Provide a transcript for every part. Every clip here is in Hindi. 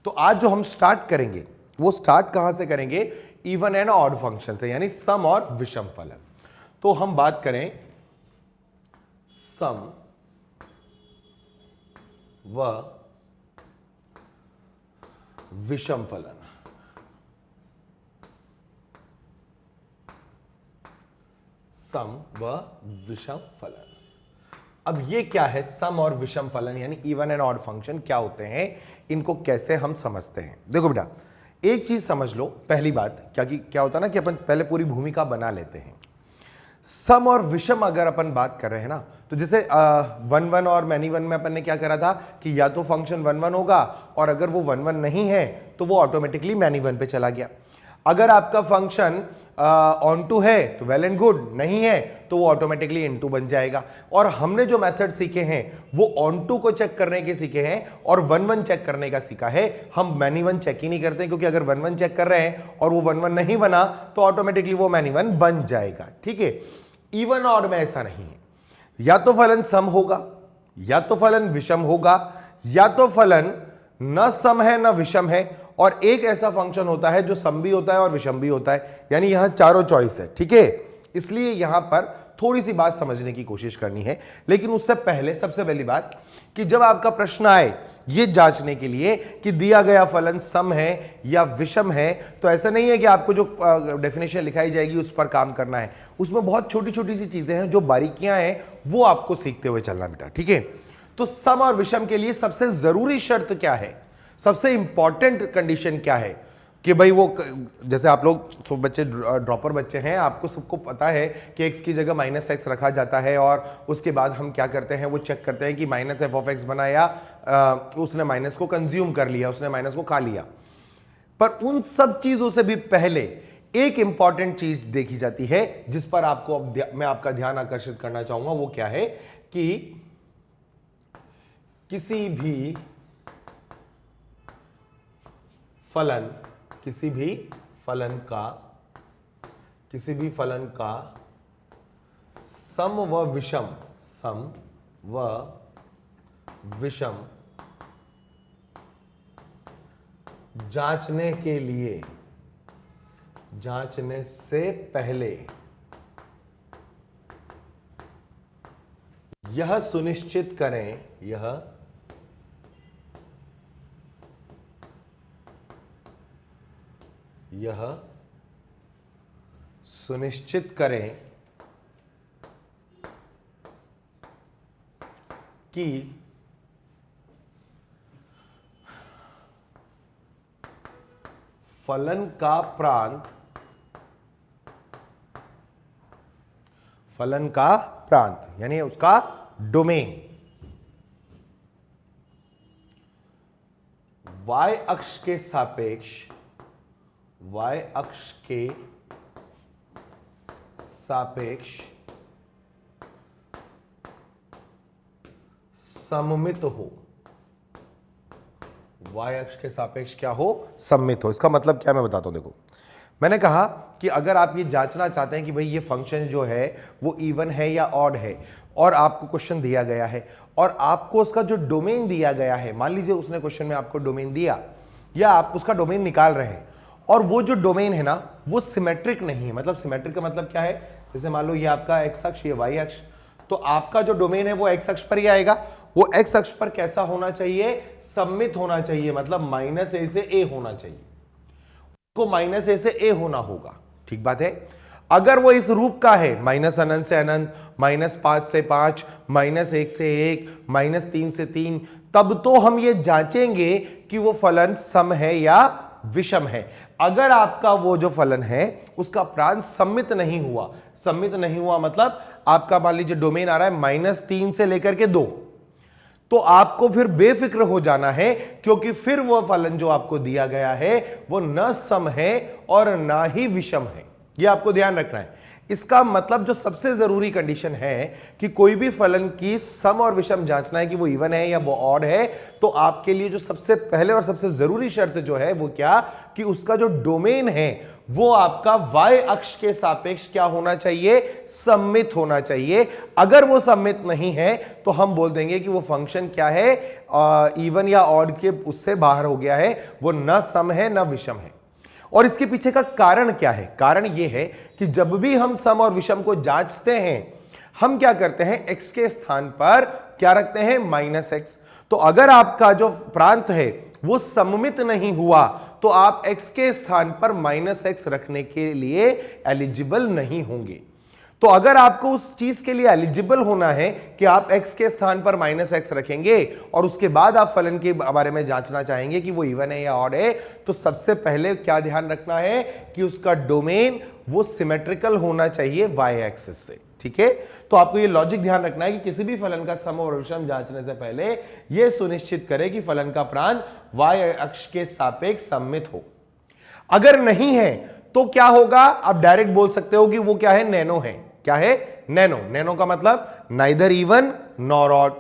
तो आज जो हम स्टार्ट करेंगे वो स्टार्ट कहां से करेंगे? इवन एंड ऑड फंक्शन से, यानी सम और विषम फलन। तो हम बात करें सम व विषम फलन। सम व विषम फलन। अब ये क्या है सम और विषम फलन, यानी इवन एंड ऑड फंक्शन क्या होते हैं, इनको कैसे हम समझते हैं? देखो बेटा, एक चीज समझ लो। पहली बात क्या होता है ना कि अपन पहले पूरी भूमिका बना लेते हैं। सम और विषम अगर अपन बात कर रहे हैं ना, तो जैसे 1 1 और मैनी 1 में अपन ने क्या करा था कि या तो फंक्शन 1 1 होगा, और अगर वो 1 1 नहीं है तो वो ऑटोमेटिकली मैनी 1 पे चला गया। अगर आपका फंक्शन ऑन टू है तो वेल एंड गुड, नहीं है तो वो ऑटोमेटिकली इनटू बन जाएगा। और हमने जो मेथड सीखे हैं वो ऑन टू को चेक करने के सीखे हैं और 1 1 चेक करने का सीखा है। हम मैनी 1 चेक ही नहीं करते, क्योंकि अगर 1 1 चेक कर रहे हैं और वो 1 1 नहीं बना तो ऑटोमेटिकली वो मैनी 1 बन जाएगा। ठीक है, इवन ऑड में ऐसा नहीं है। या तो फलन सम होगा, या तो फलन विषम होगा, या तो फलन न सम है न विषम है, और एक ऐसा फंक्शन होता है जो सम भी होता है और विषम भी होता है। यानी यहां चारों चॉइस है। ठीक है, इसलिए यहां पर थोड़ी सी बात समझने की कोशिश करनी है। लेकिन उससे पहले सबसे पहली बात कि जब आपका प्रश्न आए ये जांचने के लिए कि दिया गया फलन सम है या विषम है, तो ऐसा नहीं है कि आपको जो डेफिनेशन लिखाई जाएगी उस पर काम करना है। उसमें बहुत छोटी छोटी सी चीजें हैं, जो बारीकियां हैं वो आपको सीखते हुए चलना बेटा। ठीक है, तो सम और विषम के लिए सबसे जरूरी शर्त क्या है, सबसे इंपॉर्टेंट कंडीशन क्या है कि भाई वो, जैसे आप लोग तो बच्चे ड्रॉपर बच्चे हैं, आपको सबको पता है कि x की जगह -x रखा जाता है, और उसके बाद हम क्या करते हैं वो चेक करते हैं कि -f(x) बना या उसने माइनस को कंज्यूम कर लिया, उसने माइनस को खा लिया। पर उन सब चीजों से भी पहले एक इंपॉर्टेंट चीज देखी जाती है, जिस पर आपको मैं आपका ध्यान आकर्षित करना चाहूंगा। वो क्या है कि किसी भी फलन का सम व विषम जांचने से पहले यह सुनिश्चित करें कि फलन का प्रांत यानी उसका डोमेन y अक्ष के सापेक्ष सममित हो। y अक्ष के सापेक्ष क्या हो? सममित हो। इसका मतलब क्या, मैं बताता हूं। देखो, मैंने कहा कि अगर आप ये जांचना चाहते हैं कि भाई ये फंक्शन जो है वो इवन है या ऑड है, और आपको क्वेश्चन दिया गया है और आपको उसका जो डोमेन दिया गया है, मान लीजिए उसने क्वेश्चन में आपको डोमेन दिया या आप उसका डोमेन निकाल रहे हैं, और वो जो डोमेन है ना वो सिमेट्रिक नहीं है। मतलब सिमेट्रिक का मतलब क्या है, जैसे मान लो ये आपका एक्स अक्ष, ये वाई अक्ष, तो आपका जो डोमेन है वो एक्स अक्ष पर ही आएगा। वो एक्स अक्ष पर कैसा होना चाहिए? सममित होना चाहिए, मतलब -a से a होना चाहिए, को -a से a होना होगा। ठीक बात है। अगर वो इस रूप का है -अनंत से अनंत, -5 से 5, -1 से 1, -3 से 3, तब तो हम ये जांचेंगे कि वो फलन सम है या विषम है। अगर आपका वो जो फलन है उसका प्रांत सममित नहीं हुआ मतलब आपका मान लीजिए डोमेन आ रहा है -3 से लेकर के 2, तो आपको फिर बेफिक्र हो जाना है, क्योंकि फिर वो फलन जो आपको दिया गया है वो न सम है और ना ही विषम है। ये आपको ध्यान रखना है। इसका मतलब जो सबसे जरूरी कंडीशन है कि कोई भी फलन की सम और विषम जांचना है कि वो इवन है या वो ऑड है, तो आपके लिए जो सबसे पहले और सबसे जरूरी शर्त जो है वो क्या, कि उसका जो डोमेन है वो आपका y अक्ष के सापेक्ष क्या होना चाहिए, सममित होना चाहिए। अगर वो सममित नहीं है तो हम बोल देंगे कि वो फंक्शन क्या है, इवन या ऑड के उससे बाहर हो गया है, वो न सम है न विषम है। और इसके पीछे का कारण क्या है? कारण यह है कि जब भी हम सम और विषम को जांचते हैं, हम क्या करते हैं, x के स्थान पर क्या रखते हैं, -x। तो अगर आपका जो प्रांत है वो सममित नहीं हुआ तो आप x के स्थान पर -x रखने के लिए एलिजिबल नहीं होंगे। तो अगर आपको उस चीज के लिए एलिजिबल होना है कि आप x के स्थान पर -x रखेंगे और उसके बाद आप फलन के बारे में जांचना चाहेंगे कि वो इवन है या ऑड है, तो सबसे पहले क्या ध्यान रखना है कि उसका डोमेन वो सिमेट्रिकल होना चाहिए y एक्सिस से। ठीक है, तो आपको ये लॉजिक ध्यान रखना है कि किसी भी फलन का सम और विषम जांचने से पहले यह सुनिश्चित करें कि फलन का प्रांत y अक्ष के सापेक्ष सममित हो। अगर नहीं है तो क्या होगा, आप डायरेक्ट बोल सकते हो कि वो क्या है, नैनो है। क्या है, नैनो। नैनो का मतलब नाइदर इवन नॉर ऑड।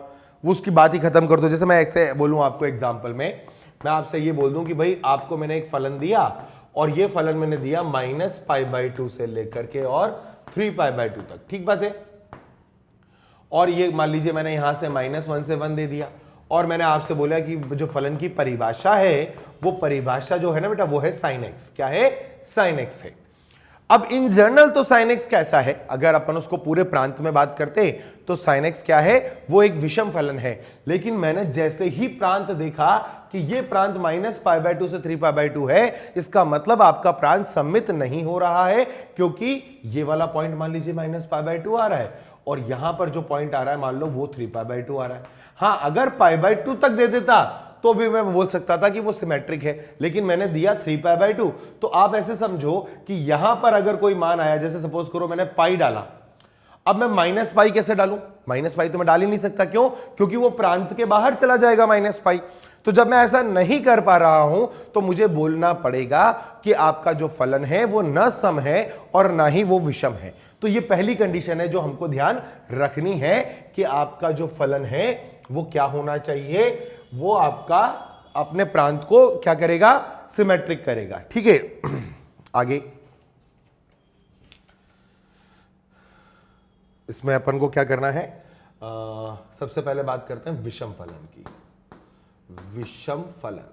उसकी बात ही खत्म कर दो। जैसे मैं ऐसे बोलूं आपको एग्जांपल में, मैं आपसे ये बोल दूं कि भाई आपको मैंने एक फलन दिया और ये फलन मैंने दिया -π/2 से लेकर के और 3π/2 तक। ठीक बात है। और ये मान लीजिए मैंने यहां से -1 से 1 दे दिया और मैंने आपसे बोला कि जो फलन की परिभाषा है वो परिभाषा जो है ना बेटा वो है sin x। क्या है, sin x है। अब इन जनरल तो sin x कैसा है, अगर अपन उसको पूरे प्रांत में बात करते तो sin x क्या है, वो एक विषम फलन है। लेकिन मैंने जैसे ही प्रांत देखा कि ये प्रांत -π/2 से 3π/2 है, इसका मतलब आपका प्रांत सममित नहीं हो रहा है, क्योंकि ये वाला पॉइंट मान लीजिए -π/2 आ रहा है और यहां पर जो पॉइंट आ रहा है मान लो वो 3π/2 आ रहा है। हाँ, अगर π/2 तक दे देता तो भी मैं बोल सकता था कि वो सिमेट्रिक है, लेकिन मैंने दिया 3π/2। तो आप ऐसे समझो कि यहां पर अगर कोई मान आया, जैसे सपोज करो मैंने पाई डाला, अब मैं -π कैसे डालूं, -π तो मैं डाल ही नहीं सकता। क्यों? क्योंकि वो प्रांत के बाहर चला जाएगा -π। तो जब मैं ऐसा नहीं कर पा रहा हूं तो मुझे बोलना पड़ेगा कि आपका जो फलन है वो न सम है और ना ही वो विषम है। तो ये पहली कंडीशन है जो हमको ध्यान रखनी है कि आपका जो फलन है वो क्या होना चाहिए, वो आपका अपने प्रांत को क्या करेगा, सिमेट्रिक करेगा। ठीक है, आगे इसमें अपन को क्या करना है, सबसे पहले बात करते हैं विषम फलन की। विषम फलन,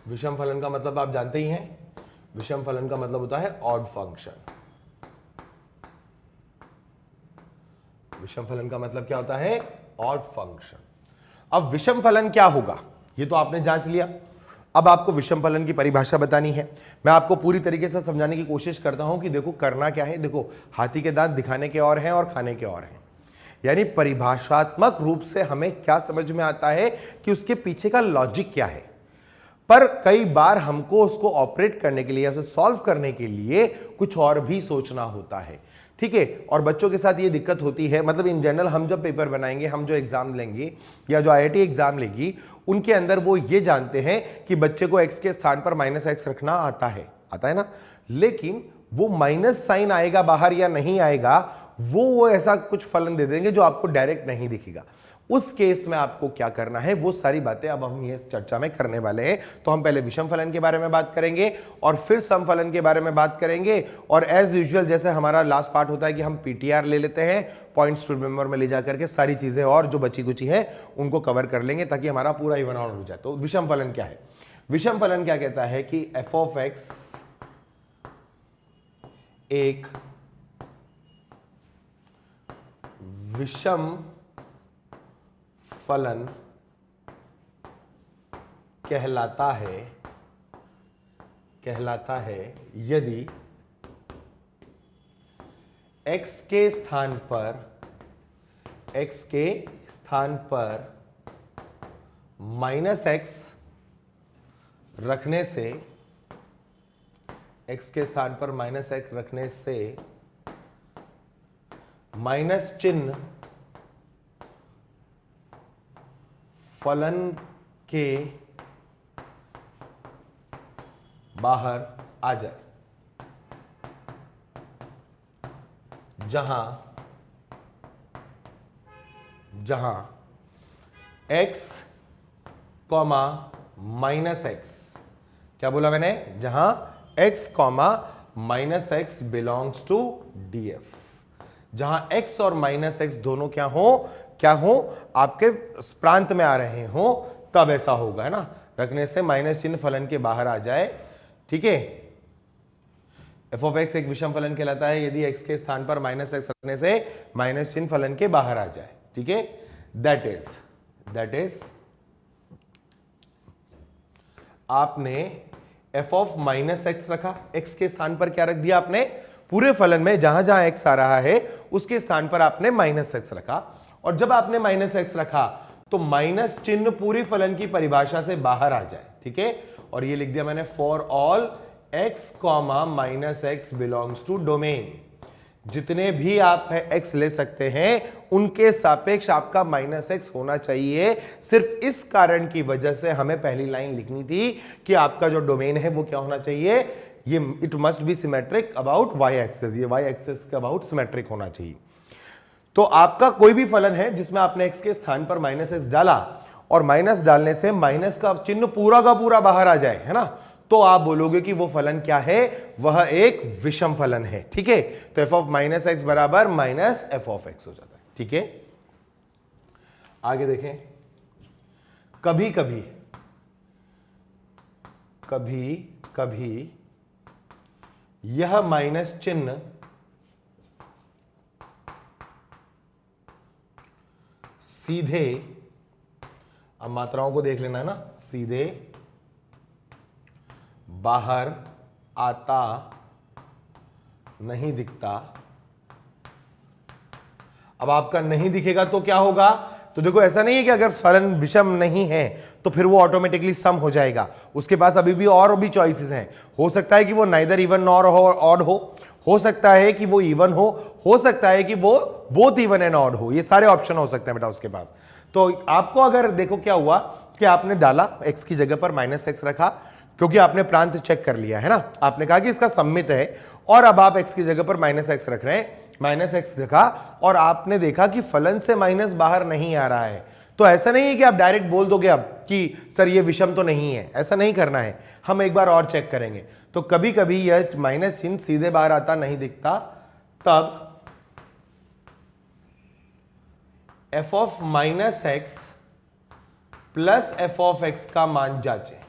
विषम फलन का मतलब आप जानते ही हैं, विषम फलन का मतलब होता है ऑड फंक्शन। विषम फलन का मतलब क्या होता है, ऑड फंक्शन। अब विषम फलन क्या होगा ये तो आपने जांच लिया। अब आपको विषम फलन की परिभाषा बतानी है। मैं आपको पूरी तरीके से समझाने की कोशिश करता हूं कि देखो करना क्या है। देखो, हाथी के दांत दिखाने के और हैं और खाने के और हैं, यानी परिभाषात्मक रूप से हमें क्या समझ में आता है कि उसके पीछे का लॉजिक क्या है, पर कई बार हमको उसको ऑपरेट करने के लिए, उसे सॉल्व करने के लिए कुछ और भी सोचना होता है। ठीक है, और बच्चों के साथ ये दिक्कत होती है, मतलब इन जनरल हम जब पेपर बनाएंगे, हम जो एग्जाम लेंगे या जो IIT एग्जाम लेगी, उनके अंदर वो ये जानते हैं कि बच्चे को x के स्थान पर -x रखना आता है ना, लेकिन वो माइनस साइन आएगा बाहर या नहीं आएगा, वो ऐसा कुछ फलन दे देंगे जो आपको डायरेक्ट नहीं दिखेगा। उस केस में आपको क्या करना है, वो सारी बातें अब हम ये चर्चा में करने वाले हैं। तो हम पहले विषम फलन के बारे में बात करेंगे और फिर सम फलन के बारे में बात करेंगे, और एज यूजुअल जैसे हमारा लास्ट पार्ट होता है कि हम PTR ले लेते हैं, पॉइंट्स टू रिमेंबर में ले जाकर के सारी चीजें और जो बची कुची है उनको कवर कर लेंगे ताकि हमारा पूरा इवन आउट हो जाए। तो विषम फलन क्या है, विषम फलन क्या कहता है कि f(x) एक विषम फलन कहलाता है यदि x के स्थान पर -x रखने से, x के स्थान पर -x रखने से माइनस चिन्ह फलन के बाहर आ जाए, जहां x कॉमा माइनस एक्स, क्या बोला मैंने, जहां x comma minus x belongs to df, जहां x और माइनस एक्स दोनों क्या हो आपके प्रांत में आ रहे हो, तब ऐसा होगा, है ना। रखने से माइनस चिन्ह फलन के बाहर आ जाए, ठीक है। एफ ऑफ एक्स एक विषम फलन कहलाता है यदि x के स्थान पर माइनस एक्स रखने से माइनस चिन्ह फलन के बाहर आ जाए, ठीक है। दैट इज आपने एफ ऑफ माइनस एक्स रखा, x के स्थान पर क्या रख दिया आपने, पूरे फलन में जहां जहां x आ रहा है उसके स्थान पर आपने माइनस एक्स रखा, और जब आपने माइनस एक्स रखा तो माइनस चिन्ह पूरी फलन की परिभाषा से बाहर आ जाए, ठीक है। और ये लिख दिया मैंने for all x comma minus x belongs to domain, जितने भी आप x ले सकते हैं उनके सापेक्ष आपका माइनस एक्स होना चाहिए। सिर्फ इस कारण की वजह से हमें पहली लाइन लिखनी थी कि आपका जो डोमेन है वो क्या होना चाहिए, ये it must be symmetric about y axis, ये y एक्सिस के अबाउट सिमेट्रिक होना चाहिए। तो आपका कोई भी फलन है जिसमें आपने x के स्थान पर माइनस एक्स डाला और माइनस डालने से माइनस का चिन्ह पूरा का पूरा बाहर आ जाए, है ना, तो आप बोलोगे कि वो फलन क्या है, वह एक विषम फलन है, ठीक है। तो एफ ऑफ माइनस एक्स बराबर माइनस एफ ऑफ एक्स हो जाता है, ठीक है। आगे देखें, कभी कभी यह माइनस चिन्ह सीधे, अब मात्राओं को देख लेना है ना, सीधे बाहर आता नहीं दिखता। अब आपका नहीं दिखेगा तो क्या होगा, तो देखो ऐसा नहीं है कि अगर फलन विषम नहीं है तो फिर वो ऑटोमेटिकली सम हो जाएगा, उसके पास अभी भी और भी चॉइसेस हैं। हो सकता है कि वो नाइदर इवन नॉर ऑड हो सकता है कि वो इवन हो सकता है कि वो बोथ इवन एंड ऑड हो, ये सारे ऑप्शन हो सकते हैं बेटा उसके पास। तो आपको अगर देखो क्या हुआ कि आपने डाला x की जगह पर माइनस एक्स रखा, क्योंकि आपने प्रांत चेक कर लिया है ना, आपने कहा कि इसका सममित है, और अब आप x की जगह पर माइनस एक्स रख रहे हैं, माइनस एक्स रखा और आपने देखा कि फलन से माइनस बाहर नहीं आ रहा है। तो ऐसा नहीं है कि आप डायरेक्ट बोल दोगे अब कि सर ये विषम तो नहीं है, ऐसा नहीं करना है, हम एक बार और चेक करेंगे। तो कभी कभी यह माइनस चिन्ह सीधे बाहर आता नहीं दिखता, तब F of minus x plus F of x का मान जांचे,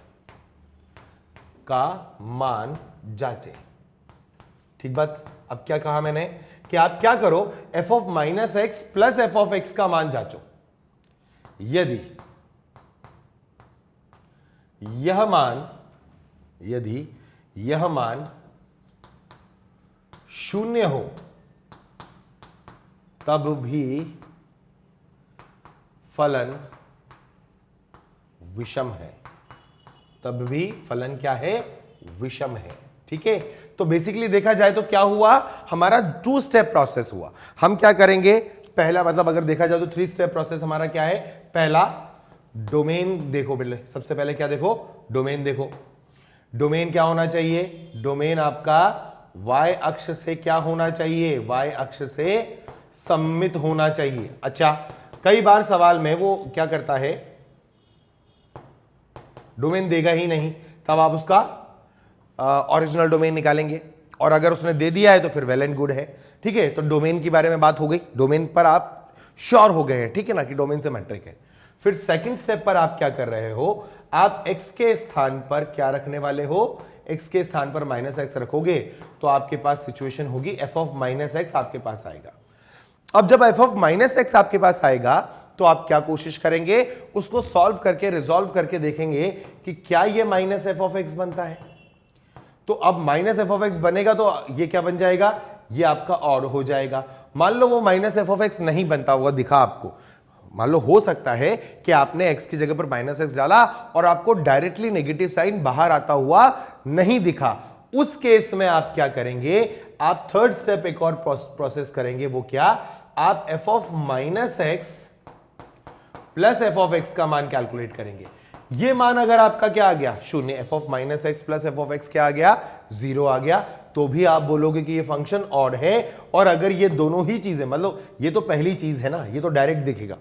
ठीक बात। अब क्या कहा मैंने कि आप क्या करो, F of minus x plus F of x का मान जांचो। यदि यह मान शून्य हो तब भी फलन विषम है, तब भी फलन क्या है, विषम है, ठीक है। तो बेसिकली देखा जाए तो क्या हुआ, हमारा 2 स्टेप प्रोसेस हुआ। हम क्या करेंगे, पहला मतलब अगर देखा जाए तो 3 स्टेप प्रोसेस हमारा क्या है। पहला डोमेन देखो, सबसे पहले क्या देखो, डोमेन देखो। डोमेन क्या होना चाहिए, डोमेन आपका y अक्ष से क्या होना चाहिए, y अक्ष से सममित होना चाहिए। अच्छा, कई बार सवाल में वो क्या करता है, डोमेन देगा ही नहीं, तब आप उसका ओरिजिनल डोमेन निकालेंगे, और अगर उसने दे दिया है तो फिर वेल एंड गुड है, ठीक है। तो डोमेन के बारे में बात हो गई, डोमेन पर आप श्योर हो गए हैं, ठीक है ना, कि डोमेन से मैट्रिक है। फिर सेकंड स्टेप पर आप क्या कर रहे हो, आप x के स्थान पर क्या रखने वाले हो, x के स्थान पर माइनस एक्स रखोगे तो आपके पास सिचुएशन होगी f ऑफ माइनस एक्स आपके पास आएगा। अब जब f ऑफ माइनस एक्स आपके पास आएगा तो आप क्या कोशिश करेंगे, उसको सॉल्व करके रिजॉल्व करके देखेंगे कि क्या ये माइनस एफ ऑफ एक्स बनता है। तो अब माइनस एफ ऑफ एक्स बनेगा तो ये क्या बन जाएगा, ये आपका ऑड हो जाएगा। मान लो वो माइनस एफ ऑफ एक्स नहीं बनता हुआ दिखा आपको, मान लो हो सकता है कि आपने x की जगह पर माइनस एक्स डाला और आपको डायरेक्टली नेगेटिव साइन बाहर आता हुआ नहीं दिखा। उस केस में आप क्या करेंगे, आप थर्ड स्टेप एक और प्रोसेस करेंगे। वो क्या, आप f of minus x plus F of x का मान कैलकुलेट करेंगे। ये मान अगर आपका क्या आ गया शून्य, F of minus x plus F of x क्या आ गया 0 आ गया, तो भी आप बोलोगे कि ये फंक्शन ऑड है। और अगर ये दोनों ही चीजें, मतलब ये तो पहली चीज है ना, ये तो डायरेक्ट दिखेगा,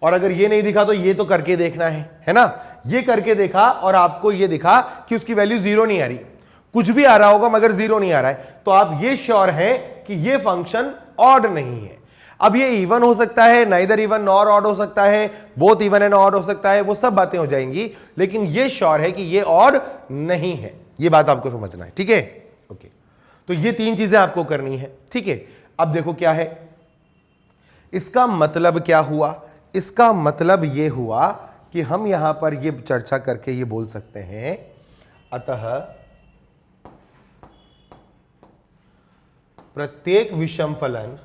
और अगर ये नहीं दिखा तो ये तो करके देखना है ना। ये करके देखा और आपको ये दिखा कि उसकी वैल्यू 0 नहीं आ रही, कुछ भी आ रहा होगा मगर 0 नहीं आ रहा है, तो आप ये श्योर हैं कि ये फंक्शन ऑड नहीं है। अब ये इवन हो सकता है, नाइदर इवन नॉर ऑड हो सकता है, बोथ इवन एंड ऑड हो सकता है, वो सब बातें हो जाएंगी, लेकिन ये श्योर है कि ये ऑड नहीं है। ये बात आपको समझना है, ठीक है। ओके, तो ये 3 चीजें आपको करनी है, ठीक है। अब देखो क्या है, इसका मतलब क्या हुआ, इसका मतलब ये हुआ कि हम यहां पर ये चर्चा करके ये बोल सकते हैं, अतः प्रत्येक विषम फलन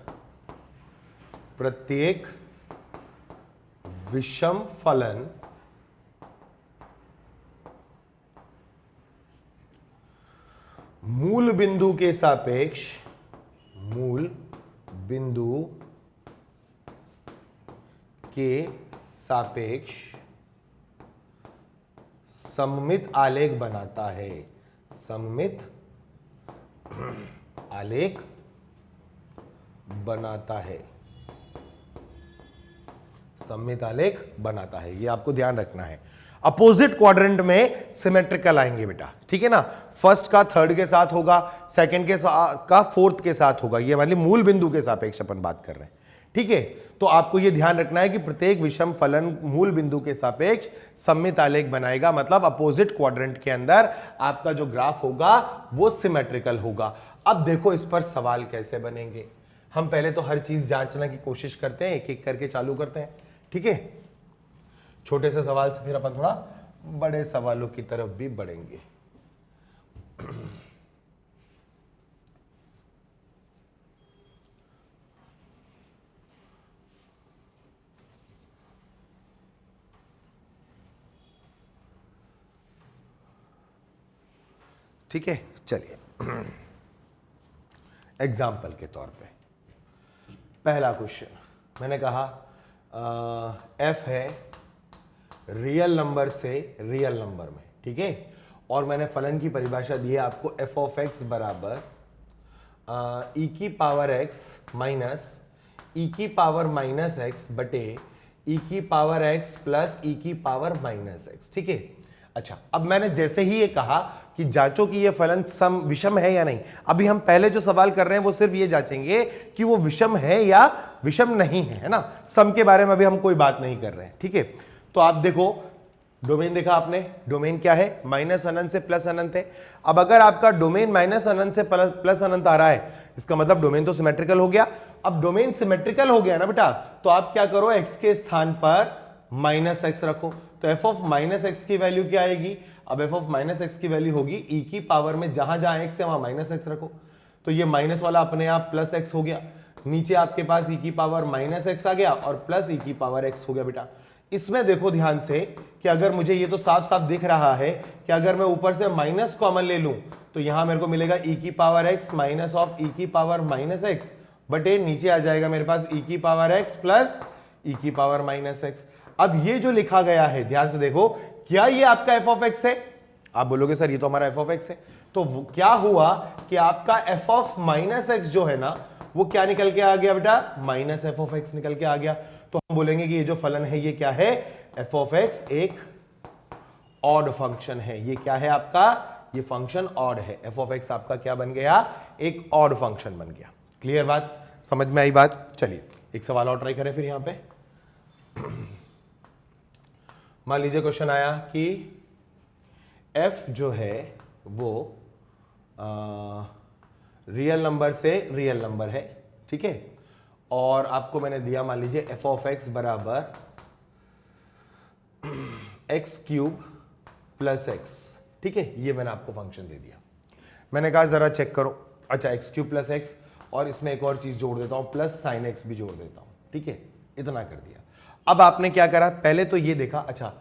मूल बिंदु के सापेक्ष सममित आलेख बनाता है। सममित आलेख बनाता है, ये आपको ध्यान रखना है। अपोजिट क्वाड्रेंट में सिमेट्रिकल आएंगे बेटा, ठीक है ना। फर्स्ट का थर्ड के साथ होगा, सेकंड का फोर्थ के साथ होगा, ये वाली मूल बिंदु के सापेक्ष अपन बात कर रहे हैं, ठीक है। तो आपको यह ध्यान रखना है कि प्रत्येक विषम फलन मूल बिंदु के सापेक्ष सममित आलेख बनाएगा, मतलब अपोजिट क्वाड्रेंट के अंदर आपका जो ग्राफ होगा वो सिमेट्रिकल होगा। अब देखो इस पर सवाल कैसे बनेंगे। हम पहले तो हर चीज जांचने की कोशिश करते हैं, एक एक करके चालू करते हैं, ठीक है। छोटे से सवाल से फिर अपन थोड़ा बड़े सवालों की तरफ भी बढ़ेंगे। ठीक है, चलिए एग्जाम्पल के तौर पे पहला क्वेश्चन मैंने कहा एफ है रियल नंबर से रियल नंबर में, ठीक है। और मैंने फलन की परिभाषा दी है आपको, एफ ऑफ एक्स बराबर ई की पावर एक्स माइनस ई की पावर माइनस एक्स बटे ई की पावर एक्स प्लस ई की पावर माइनस एक्स, ठीक है। अच्छा, अब मैंने जैसे ही ये कहा कि जांचो कि ये फलन सम विषम है या नहीं, अभी हम पहले जो सवाल कर रहे हैं वो सिर्फ ये जांचेंगे कि वो विषम है या विषम नहीं है, है ना। सम के बारे में अभी हम कोई बात नहीं कर रहे हैं, ठीक है। तो आप देखो डोमेन देखा आपने, डोमेन क्या है, माइनस अनंत से प्लस अनंत है। अब अगर आपका डोमेन माइनस अनंत से प्लस अनंत आ रहा है, इसका मतलब डोमेन तो सिमेट्रिकल हो गया। अब डोमेन सिमेट्रिकल हो गया ना बेटा, तो आप क्या करो, एक्स के स्थान पर माइनस एक्स रखो, तो एफ ऑफ माइनस एक्स की वैल्यू क्या आएगी। अब एफ ऑफ माइनस एक्स की वैल्यू होगी ई की पावर में जहां जहां एक्स है वहां माइनस एक्स रखो, तो ये माइनस वाला अपने आप प्लस एक्स हो गया। नीचे आपके पास ई की पावर माइनस एक्स आ गया और प्लस ई की पावर एक्स हो गया बेटा। इसमें देखो ध्यान से कि अगर मुझे ये तो साफ साफ दिख रहा है कि अगर मैं ऊपर से माइनस कॉमन ले लूं तो यहां मेरे को मिलेगा ई की पावर एक्स माइनस ऑफ ई की पावर माइनस एक्स बटे नीचे आ जाएगा मेरे पास ई की पावर एक्स प्लस ई की पावर माइनस एक्स। अब ये जो लिखा गया है ध्यान से देखो, क्या ये आपका एफ ऑफ एक्स है। आप बोलोगे सर ये तो हमारा एफ ऑफ एक्स है, तो क्या हुआ कि आपका एफ ऑफ माइनस एक्स जो है ना वो क्या निकल के आ गया बेटा, माइनस एफ ऑफ एक्स निकल के आ गया। तो हम बोलेंगे कि ये जो फलन है ये क्या है, एफ ऑफ एक्स एक ऑड फंक्शन है। ये क्या है आपका, ये फंक्शन ऑड है। एफ ऑफ एक्स आपका क्या बन गया, एक ऑड फंक्शन बन गया। क्लियर बात, समझ में आई बात। चलिए एक सवाल और ट्राई करें फिर यहां पे। मान लीजिए क्वेश्चन आया कि f जो है वो रियल नंबर से रियल नंबर है, ठीक है। और आपको मैंने दिया मान लीजिए एफ ऑफ एक्स बराबर एक्स क्यूब प्लस एक्स, ठीक है। ये मैंने आपको फंक्शन दे दिया, मैंने कहा जरा चेक करो। अच्छा, एक्स क्यूब प्लस एक्स और इसमें एक और चीज जोड़ देता हूं, प्लस साइन एक्स भी जोड़ देता हूं, ठीक है। इतना कर दिया। अब आपने क्या करा, पहले तो ये देखा, अच्छा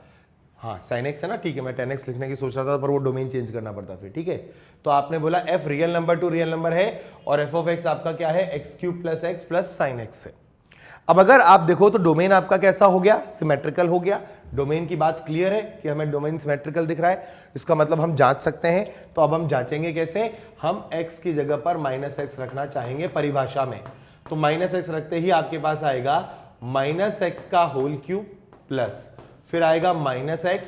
हाँ साइन एक्स है ना, ठीक है। मैं 10x लिखने की सोच रहा था पर वो डोमेन चेंज करना पड़ता फिर, ठीक है। तो आपने बोला f real number to real number है और f ऑफ x आपका क्या है, x cube plus x plus sine x है। अब अगर आप देखो तो डोमेन आपका कैसा हो गया, सिमेट्रिकल हो गया। डोमेन की बात क्लियर है कि हमें डोमेन सिमेट्रिकल दिख रहा है, इसका मतलब हम जांच सकते हैं। तो अब हम जांचेंगे कैसे, हम x की जगह पर -x रखना चाहेंगे परिभाषा में। तो -x रखते ही आपके पास आएगा -x का होल क्यूब प्लस, फिर आएगा -x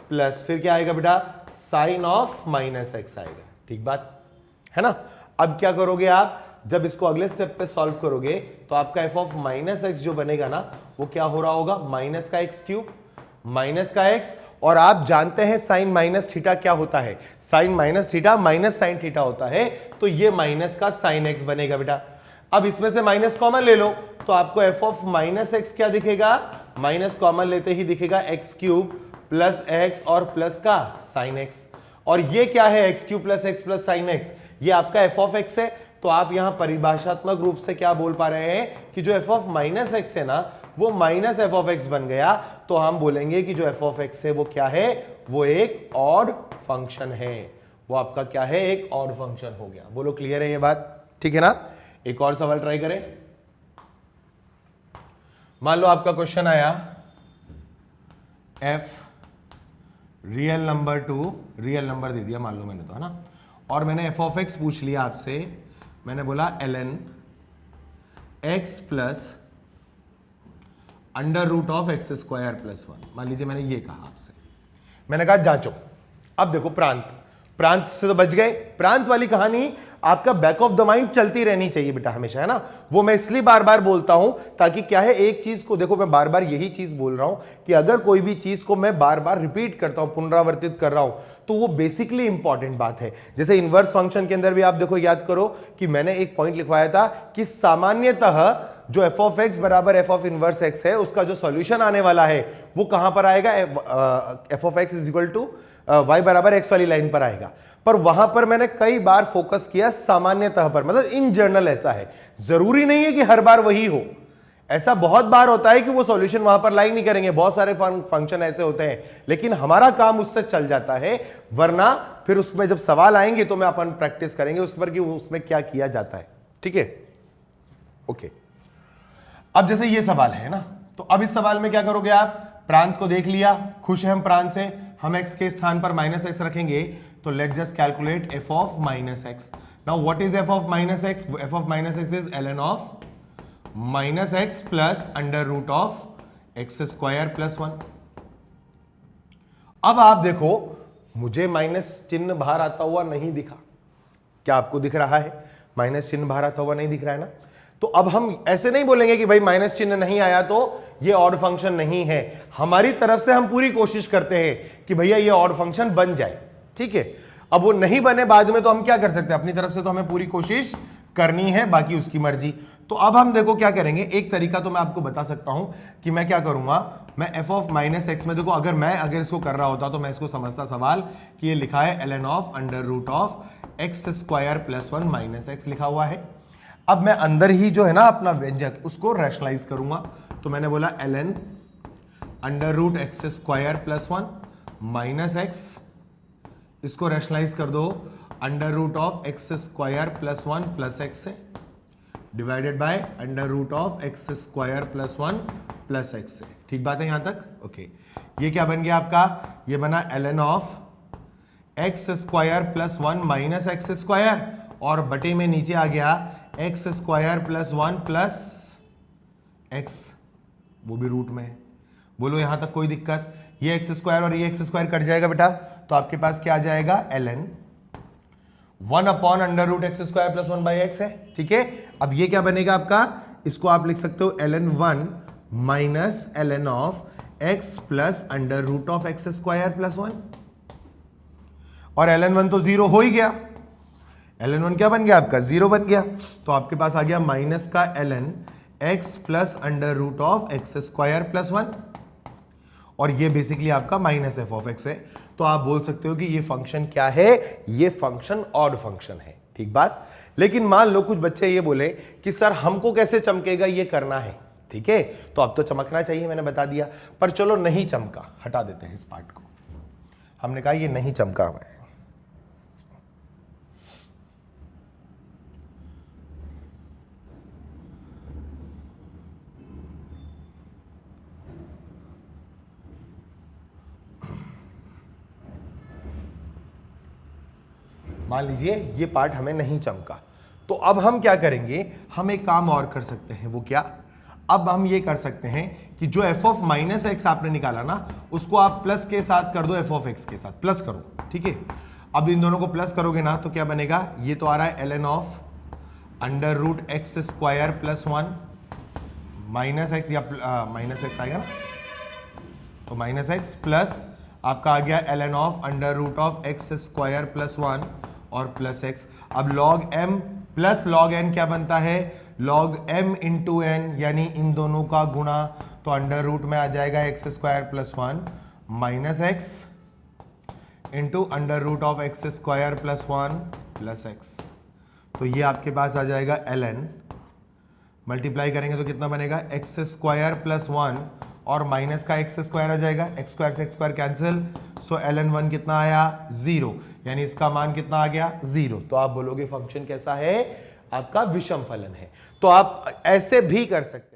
प्लस, फिर क्या आएगा बेटा, साइन ऑफ -x आएगा। ठीक बात है ना। अब क्या करोगे आप, जब इसको अगले स्टेप पे सॉल्व करोगे तो आपका f ऑफ -x जो बनेगा ना, वो क्या हो रहा होगा, माइनस का x क्यूब माइनस का x, और आप जानते हैं साइन माइनस थीटा क्या होता है, sine minus theta minus sine theta होता है, तो ये माइनस का साइन x बनेगा बेटा। अब इसमें से माइनस कॉमन ले लो तो आपको f ऑफ -x क्या दिखेगा, माइनस कॉमन लेते ही दिखेगा x क्यूब प्लस x और प्लस का साइन x। और ये क्या है, x cube plus x plus sign x, ये आपका f ऑफ x है। तो आप यहां परिभाषात्मक रूप से क्या बोल पा रहे हैं कि जो f ऑफ -x है ना, वो माइनस f ऑफ x बन गया। तो हम बोलेंगे कि जो f ऑफ x है वो क्या है, वो एक ऑड फंक्शन है। वो आपका क्या है, एक ऑड फंक्शन हो गया। बोलो क्लियर है ये बात, ठीक है ना। एक और सवाल ट्राई करें। मान लो आपका क्वेश्चन आया f real number to real number दे दिया मान लो मैंने, तो है ना, और मैंने f ऑफ x पूछ लिया आपसे, मैंने बोला ln x plus under root of x square plus 1। मान लीजिए मैंने ये कहा आपसे, मैंने कहा जांचो। अब देखो प्रांत से तो बच गए, प्रांत वाली कहानी आपका बैक ऑफ द माइंड चलती रहनी चाहिए बेटा हमेशा, है ना। वो मैं इसलिए बार बार बोलता हूं ताकि क्या है, एक चीज को देखो, मैं बार बार यही चीज बोल रहा हूं कि अगर कोई भी चीज को मैं बार बार रिपीट करता हूं, पुनरावर्तित कर रहा हूं, तो वो बेसिकली इंपॉर्टेंट बात है। जैसे इनवर्स फंक्शन के अंदर भी आप देखो, याद करो कि मैंने एक पॉइंट लिखवाया था कि सामान्यतः जो f ऑफ x बराबर f ऑफ इनवर्स x है, उसका जो सॉल्यूशन आने वाला है वो कहां पर आएगा, f of x is equal to y बराबर x वाली लाइन पर आएगा। पर वहां पर मैंने कई बार फोकस किया सामान्यतः पर, मतलब इन जनरल ऐसा है, जरूरी नहीं है कि हर बार वही हो। ऐसा बहुत बार होता है कि वो सॉल्यूशन वहां पर लाई नहीं करेंगे, बहुत सारे फंक्शन ऐसे होते हैं, लेकिन हमारा काम उससे चल जाता है, वरना फिर उसमें जब सवाल आएंगे तो मैं अपन प्रैक्टिस करेंगे उस पर कि उसमें क्या किया जाता है। ठीक है, ओके। अब जैसे ये सवाल है ना, तो अब इस सवाल में क्या करोगे आप, प्रांत को देख लिया, खुश है हम प्रांत से, हम x के स्थान पर -x रखेंगे, तो let just calculate f of -x। Now what is f of -x, f of -x is ln of -x plus under root of x square plus 1। अब आप देखो, मुझे माइनस चिन्ह बाहर आता हुआ नहीं दिखा, क्या आपको दिख रहा है, माइनस चिन्ह बाहर आता हुआ नहीं दिख रहा है ना। तो अब हम ऐसे नहीं बोलेंगे कि भाई माइनस चिन्ह नहीं आया तो ये ऑड फंक्शन नहीं है, हमारी तरफ से हम पूरी कोशिश करते हैं कि भैया ये ऑड फंक्शन बन जाए। ठीक है, अब वो नहीं बने बाद में तो हम क्या कर सकते हैं, अपनी तरफ से तो हमें पूरी कोशिश करनी है, बाकी उसकी मर्जी। तो अब हम देखो क्या करेंगे, एक तरीका तो मैं आपको बता सकता हूं कि मैं क्या करूंगा, मैं f ऑफ -x में देखो, अगर इसको कर रहा होता तो मैं इसको समझता सवाल कि ये लिखा है ln of under root of x square plus 1 minus x लिखा हुआ है। अब मैं अंदर ही जो है ना अपना व्यंजक उसको रैशनलाइज करूंगा, तो मैंने बोला ln under root x square plus 1 minus x, इसको रैशनलाइज कर दो under root of x square plus 1 plus x से, divided by under root of x square plus 1 plus x से। ठीक बात है यहां तक, ओके। ये क्या बन गया आपका, ये बना ln of x square plus 1 minus x square, और बटे में नीचे आ गया x square plus 1 plus x, वो भी रूट में। बोलो यहां तक कोई दिक्कत, ये एक्स स्क्वायर और ये एक्स स्क्वायर कट जाएगा बेटा, तो आपके पास क्या आ जाएगा, ln 1 upon under root x square plus 1 by x है। ठीक है, अब ये क्या बनेगा आपका, इसको आप लिख सकते हो ln 1 minus ln of x plus under root of x square plus 1, और ln 1 तो जीरो हो ही गया, ln 1 क्या बन गया आपका, जीरो बन गया। तो आपके पास आ गया माइनस का ln x plus under root of x square plus 1, और ये बेसिकली आपका माइनस f ऑफ x है। तो आप बोल सकते हो कि ये फंक्शन क्या है, ये फंक्शन ऑड फंक्शन है। ठीक बात। लेकिन मान लो कुछ बच्चे ये बोले कि सर हमको कैसे चमकेगा, ये करना है। ठीक है, तो अब तो चमकना चाहिए, मैंने बता दिया, पर चलो नहीं चमका, हटा देते हैं इस पार्ट को, हमने कहा ये नहीं चमका हुआ है। मान लीजिए ये पार्ट हमें नहीं चमका, तो अब हम क्या करेंगे, हम एक काम और कर सकते हैं। वो क्या, अब हम ये कर सकते हैं कि जो f ऑफ माइनस एक्स आपने निकाला ना, उसको आप प्लस के साथ कर दो, f ऑफ एक्स के साथ प्लस करो, ठीक है। अब इन दोनों को प्लस करोगे ना तो क्या बनेगा, ये तो आ रहा है ln of under root x square plus 1 minus x, या माइनस एक्स आएगा ना, तो माइनस एक्स प्लस आपका आ गया ln of under root of x square plus 1 और प्लस एक्स। अब log m plus log n क्या बनता है, log m इंटू एन, यानी इन दोनों का गुणा, तो अंडर रूट में आ जाएगा x square plus 1 minus x into under root of x square plus 1 plus x. तो ये आपके पास आ जाएगा ln, मल्टीप्लाई करेंगे तो कितना बनेगा, एक्स स्क्वायर प्लस 1 और माइनस का एक्स स्क्वायर आ जाएगा, एक्स स्क्वायर से एक्स स्क्वायर कैंसिल, सो ln 1 कितना आया, 0, यानी इसका मान कितना आ गया, 0। तो आप बोलोगे फंक्शन कैसा है, आपका विषम फलन है। तो आप ऐसे भी कर सकते हैं।